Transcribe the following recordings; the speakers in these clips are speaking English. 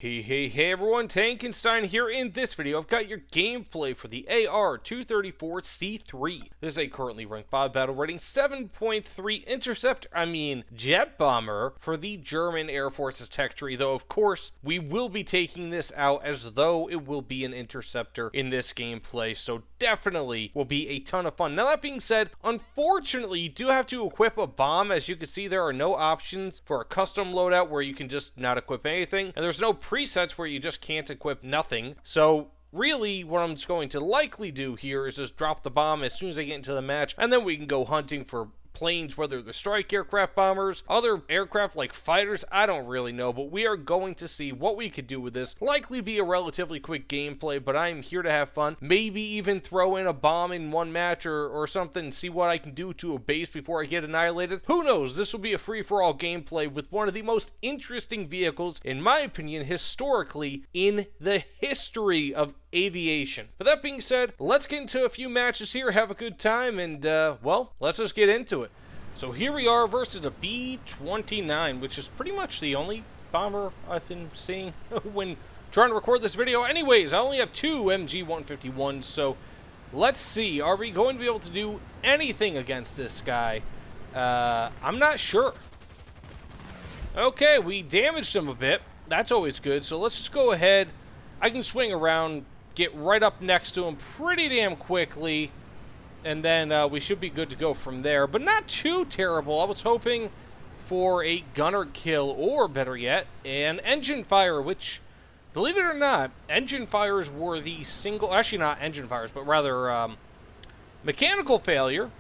Hey everyone, Tankenstein here. In this video, I've got your gameplay for the AR-234 C-3. This is a currently rank 5 battle rating 7.3 Interceptor, jet bomber for the German Air Force's tech tree, though of course we will be taking this out as though it will be an Interceptor in this gameplay, so definitely will be a ton of fun. Now that being said, unfortunately you do have to equip a bomb. As you can see, there are no options for a custom loadout where you can just not equip anything, and there's no presets where you just can't equip nothing. So really what I'm just going to likely do here is just drop the bomb as soon as I get into the match, and then we can go hunting for planes, whether they're strike aircraft bombers, other aircraft like fighters, I don't really know, but we are going to see what we could do with this. Likely be a relatively quick gameplay, but I am here to have fun. Maybe even throw in a bomb in one match or something and see what I can do to a base before I get annihilated. Who knows? This will be a free-for-all gameplay with one of the most interesting vehicles, in my opinion, historically in the history of aviation. But that being said, let's get into a few matches here, have a good time, and well, let's just get into it. So here we are versus a B-29, which is pretty much the only bomber I've been seeing when trying to record this video. Anyways, I only have two MG-151s, so let's see. Are we going to be able to do anything against this guy? I'm not sure. Okay, we damaged him a bit. That's always good, so let's just go ahead. I can swing around, get right up next to him pretty damn quickly, and then we should be good to go from there. But not too terrible. I was hoping for a gunner kill, or better yet, an engine fire, which, believe it or not, engine fires were the single, actually not engine fires, but rather mechanical failure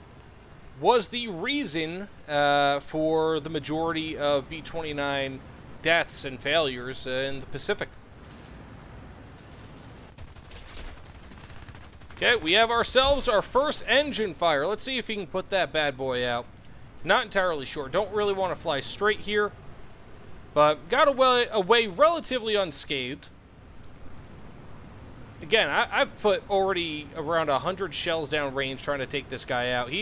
was the reason for the majority of B-29 deaths and failures in the Pacific. Okay, we have ourselves our first engine fire. Let's see if he can put that bad boy out. Not entirely sure. Don't really want to fly straight here, but got away relatively unscathed. Again, I've put already around 100 shells down range trying to take this guy out.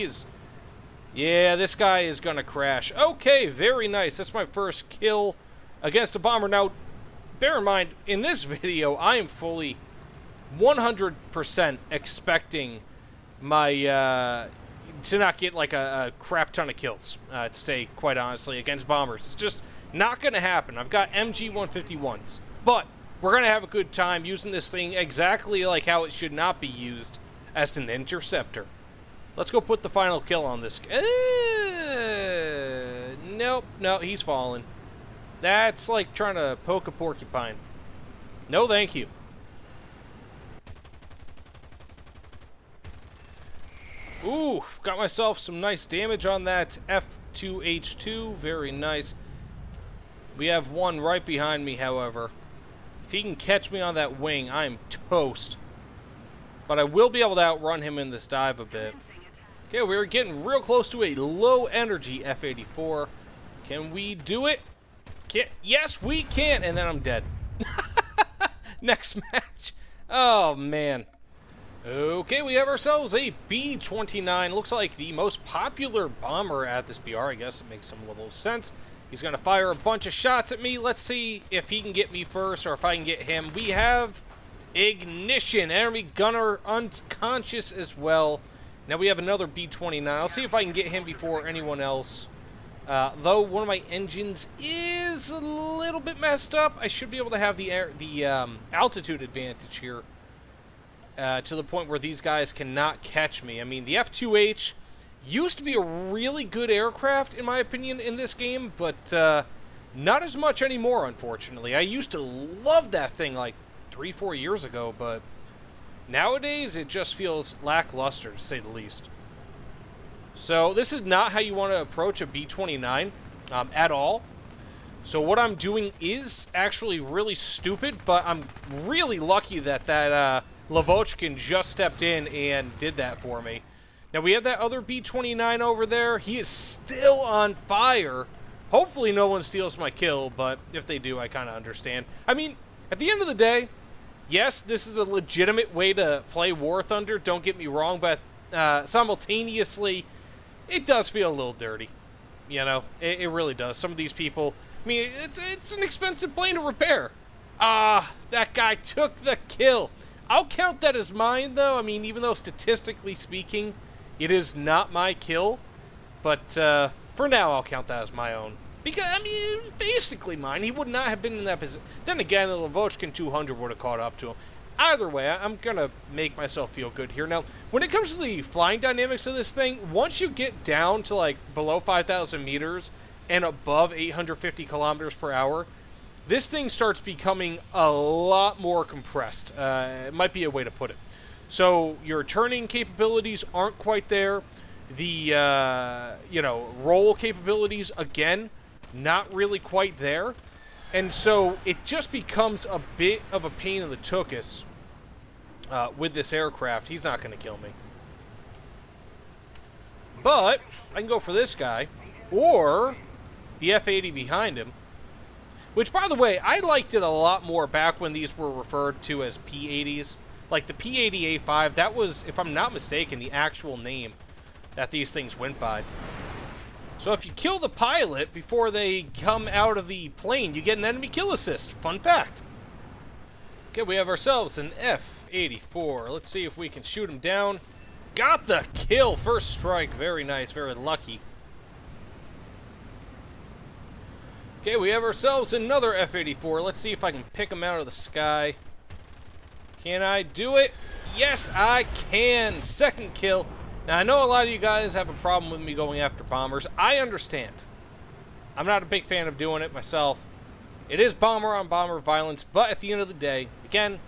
Yeah, this guy is going to crash. Okay, very nice. That's my first kill against a bomber. Now, bear in mind, in this video, I am fully 100% expecting my to not get like a crap ton of kills, to say quite honestly, against bombers. It's just not going to happen. I've got MG-151s, but we're going to have a good time using this thing exactly like how it should not be used, as an interceptor. Let's go put the final kill on this. Nope, no, he's falling. That's like trying to poke a porcupine. No, thank you. Ooh, got myself some nice damage on that F2H2. Very nice. We have one right behind me, however. If he can catch me on that wing, I am toast. But I will be able to outrun him in this dive a bit. Okay, we're getting real close to a low-energy F-84. Can we do it? Yes, we can! And then I'm dead. Next match. Oh, man. Okay, we have ourselves a B-29. Looks like the most popular bomber at this BR. I guess it makes some level of sense. He's going to fire a bunch of shots at me. Let's see if he can get me first or if I can get him. We have ignition. Enemy gunner unconscious as well. Now we have another B-29. I'll see if I can get him before anyone else. Though one of my engines is a little bit messed up, I should be able to have the altitude advantage here. To the point where these guys cannot catch me. I mean, the F-2H used to be a really good aircraft, in my opinion, in this game, but not as much anymore, unfortunately. I used to love that thing like 3-4 years ago, but nowadays it just feels lackluster, to say the least. So this is not how you want to approach a B-29 at all. So what I'm doing is actually really stupid, but I'm really lucky that Lavochkin just stepped in and did that for me. Now we have that other B-29 over there. He is still on fire. Hopefully no one steals my kill, but if they do, I kind of understand. I mean, at the end of the day, yes, this is a legitimate way to play War Thunder, don't get me wrong, but simultaneously, it does feel a little dirty. You know, it really does. Some of these people, I mean, it's an expensive plane to repair. I took the kill. I'll count that as mine, though. I mean, even though statistically speaking, it is not my kill. But for now, I'll count that as my own. Because, I mean, it was basically mine. He would not have been in that position. Then again, the Lavochkin 200 would have caught up to him. Either way, I'm going to make myself feel good here. Now, when it comes to the flying dynamics of this thing, once you get down to, like, below 5,000 meters and above 850 kilometers per hour, this thing starts becoming a lot more compressed. It might be a way to put it. So, your turning capabilities aren't quite there. The, roll capabilities, again, not really quite there. And so it just becomes a bit of a pain in the tuchus with this aircraft. He's not going to kill me. But I can go for this guy or the F-80 behind him. Which, by the way, I liked it a lot more back when these were referred to as P-80s. Like the P-80A5, that was, if I'm not mistaken, the actual name that these things went by. So if you kill the pilot before they come out of the plane, you get an enemy kill assist. Fun fact. Okay, we have ourselves an F-84. Let's see if we can shoot him down. Got the kill. First strike. Very nice. Very lucky. Okay, we have ourselves another F-84. Let's see if I can pick him out of the sky. Can I do it? Yes, I can. Second kill. Now, I know a lot of you guys have a problem with me going after bombers. I understand. I'm not a big fan of doing it myself. It is bomber-on-bomber violence, but at the end of the day, again,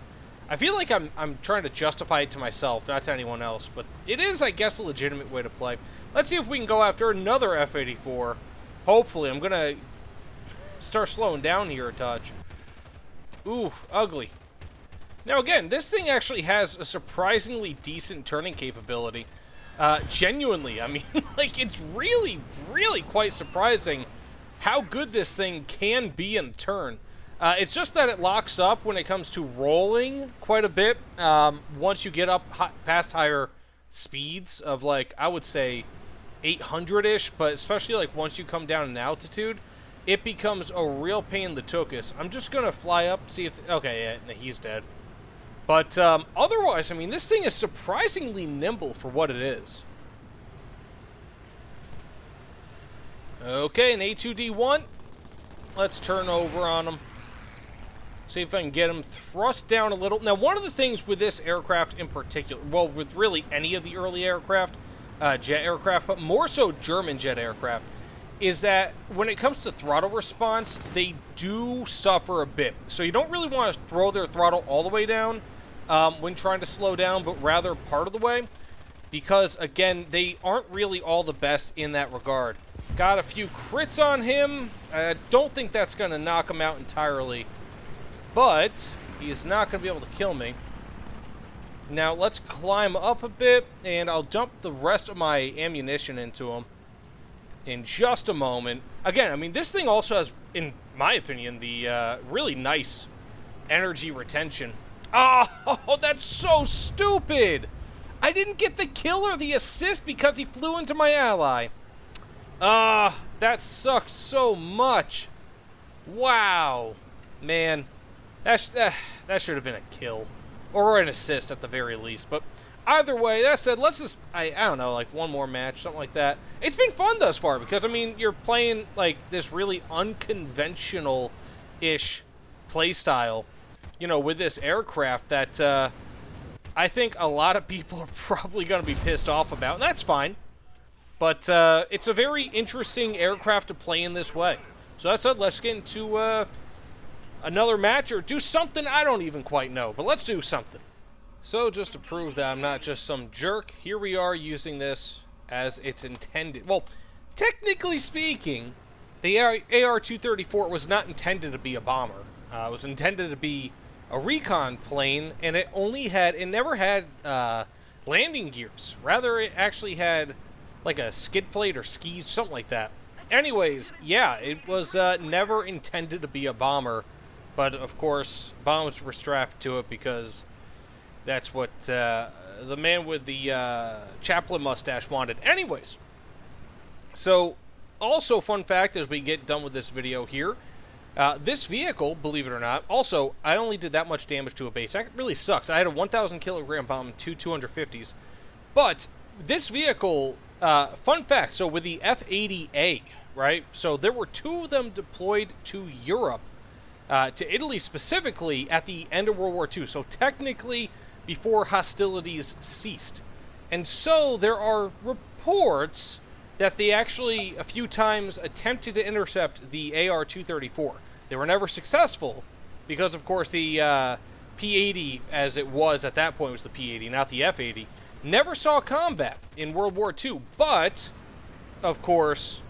I feel like I'm trying to justify it to myself, not to anyone else, but it is, I guess, a legitimate way to play. Let's see if we can go after another F-84. Hopefully. I'm going to start slowing down here a touch. Ooh, ugly. Now, again, this thing actually has a surprisingly decent turning capability. Genuinely, I mean, like, it's really, really quite surprising how good this thing can be in a turn. It's just that it locks up when it comes to rolling quite a bit. Once you get up past higher speeds of, like, I would say 800-ish, but especially, like, once you come down in altitude, it becomes a real pain in the tuchus. I'm just going to fly up, see if... Okay, yeah, he's dead. But otherwise, I mean, this thing is surprisingly nimble for what it is. Okay, an A2D1. Let's turn over on him. See if I can get him thrust down a little. Now, one of the things with this aircraft in particular, well, with really any of the early aircraft, jet aircraft, but more so German jet aircraft, is that when it comes to throttle response, they do suffer a bit. So you don't really want to throw their throttle all the way down when trying to slow down, but rather part of the way, because, again, they aren't really all the best in that regard. Got a few crits on him. I don't think that's going to knock him out entirely, but he is not going to be able to kill me. Now, let's climb up a bit, and I'll dump the rest of my ammunition into him in just a moment. Again, I mean, this thing also has, in my opinion, the really nice energy retention. Oh, that's so stupid! I didn't get the kill or the assist because he flew into my ally. That sucks so much. Wow. Man, that should have been a kill. Or an assist at the very least. But either way, that said, let's just, I don't know, like one more match, something like that. It's been fun thus far because, I mean, you're playing, like, this really unconventional-ish playstyle, you know, with this aircraft that I think a lot of people are probably going to be pissed off about, and that's fine. But it's a very interesting aircraft to play in this way. So that said, let's get into another match or do something I don't even quite know, but let's do something. So just to prove that I'm not just some jerk, here we are using this as it's intended. Well, technically speaking, the AR-234 was not intended to be a bomber. It was intended to be a recon plane, and it never had landing gears. Rather, it actually had like a skid plate or skis, something like that. Anyways, yeah, it was never intended to be a bomber, but of course, bombs were strapped to it because that's what the man with the Chaplin mustache wanted. Anyways, so also fun fact as we get done with this video here, This vehicle, believe it or not, also, I only did that much damage to a base. That really sucks. I had a 1,000 kilogram bomb and two 250s. But this vehicle, fun fact, so with the F-80A, right? So there were two of them deployed to Europe, to Italy specifically, at the end of World War II. So technically before hostilities ceased. And so there are reports that they actually a few times attempted to intercept the AR-234. They were never successful because, of course, the P-80, as it was at that point, was the P-80, not the F-80, never saw combat in World War II. But, of course,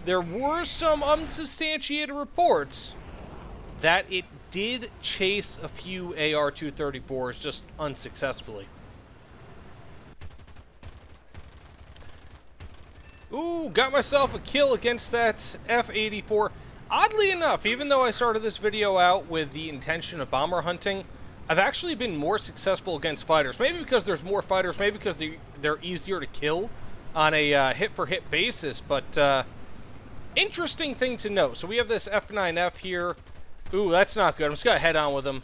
there were some unsubstantiated reports that it did chase a few AR-234s just unsuccessfully. Ooh, got myself a kill against that F-84. Oddly enough, even though I started this video out with the intention of bomber hunting, I've actually been more successful against fighters. Maybe because there's more fighters, maybe because they're easier to kill on a hit-for-hit basis, but interesting thing to note. So we have this F9F here. Ooh, that's not good. I'm just going to head on with him.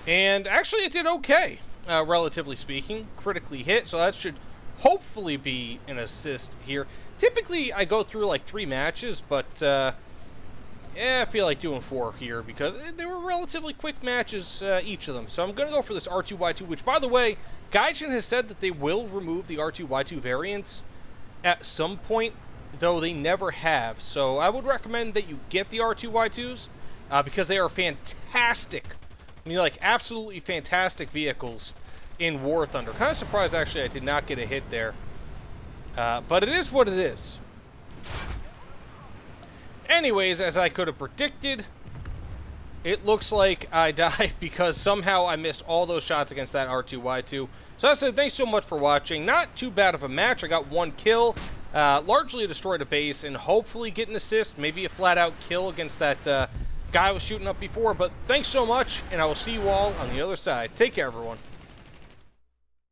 And actually it did okay, relatively speaking. Critically hit, so that should hopefully be an assist here. Typically, I go through like 3 matches, but yeah, I feel like doing 4 here because they were relatively quick matches, each of them. So I'm going to go for this R2Y2, which, by the way, Gaijin has said that they will remove the R2Y2 variants at some point, though they never have. So I would recommend that you get the R2Y2s because they are fantastic. I mean, like, absolutely fantastic vehicles in War Thunder. Kind of surprised, actually, I did not get a hit there. But it is what it is. Anyways, as I could have predicted, it looks like I died because somehow I missed all those shots against that R2Y2. So I said, thanks so much for watching. Not too bad of a match. I got 1 kill, largely destroyed a base, and hopefully get an assist, maybe a flat-out kill against that guy I was shooting up before. But thanks so much, and I will see you all on the other side. Take care, everyone.